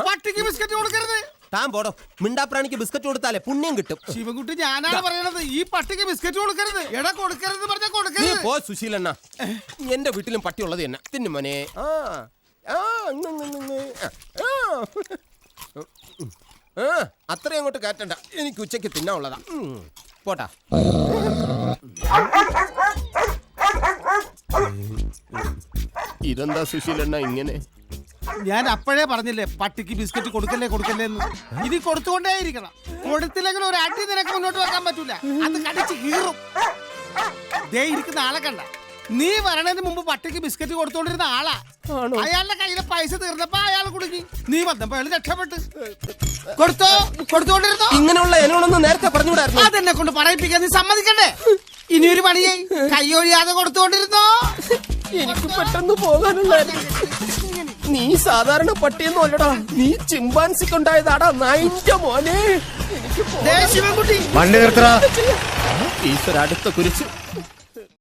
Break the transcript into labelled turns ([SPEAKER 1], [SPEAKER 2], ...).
[SPEAKER 1] പട്ടിക്ക് ബിസ്ക്കറ്റ് കൊടുക്കരുത്.
[SPEAKER 2] താൻ പോടോ. മിണ്ടാപ്രാണിക്ക് ബിസ്ക്കറ്റ് കൊടുത്താലേ പുണ്യം കിട്ടും.
[SPEAKER 1] ശിവൻകുട്ടി, ഞാനാണ് പറയണത് ഈ പട്ടിക്ക് ബിസ്ക്കറ്റ് കൊടുക്കരുത്. എടാ കൊടുക്കരുത് പറഞ്ഞാ കൊടുക്കരുത്.
[SPEAKER 2] പോ സുശീലണ്ണ. എന്റെ വീട്ടിലും പട്ടിയുള്ളത് തന്നെ. തിന്നു മോനെ. അത്രയും അങ്ങോട്ട് കയറ്റണ്ട. എനിക്ക് ഉച്ചയ്ക്ക് തിന്നാനുള്ളതാ. പോട്ടാ. ഇതെന്താ സുശീലണ്ണ ഇങ്ങനെ?
[SPEAKER 1] ഞാൻ അപ്പോഴേ പറഞ്ഞില്ലേ പട്ടിക്ക് ബിസ്ക്കറ്റ് കൊടുക്കല്ലേ എന്ന്. ഇനി കൊടുത്തുകൊണ്ടേ ഇരിക്കണം. കൊടുത്തില്ലെങ്കിൽ ഒരു അടി നിനക്ക് മുന്നോട്ട് വെക്കാൻ പറ്റൂല. അത് കടിച്ച് കീറും. ദേ ഇരിക്കുന്ന ആളെ കണ്ട. നീ വരണതിന് മുമ്പ് പട്ടിക്ക് ബിസ്ക്കറ്റ് കൊടുത്തോണ്ടിരുന്ന ആളാ. അയാളുടെ കയ്യിലെ പൈസ തീർന്നപ്പോ അയാൾ കുടുങ്ങി. നീ വന്നപ്പോ അയാൾ രക്ഷപ്പെട്ട്. കൊടുത്തോണ്ടിരുന്നോ?
[SPEAKER 2] ഇങ്ങനെയുള്ള എന്നോടൊന്ന് നേരത്തെ പറഞ്ഞുകൂടായിരുന്നു.
[SPEAKER 1] അതെന്നെ കൊണ്ട് പറയിപ്പിക്കാൻ നീ സമ്മതിക്കണ്ടേ? ഇനിയൊരു പണിയായി കൈയൊഴിയാതെ കൊടുത്തോണ്ടിരുന്നോ?
[SPEAKER 2] എനിക്ക് പെട്ടെന്ന് പോകാനുള്ളായിരുന്നു. നീ സാധാരണ പട്ടിയൊന്നും അല്ലടാ. നീ ചിമ്പാൻസിക്കുണ്ടായതാടാ നായിന്റെ മോനെ.
[SPEAKER 1] ശിവൻകുട്ടി
[SPEAKER 3] വണ്ടി നിർത്തടാ.
[SPEAKER 2] ഈശ്വര അടുത്ത കുരിശ്.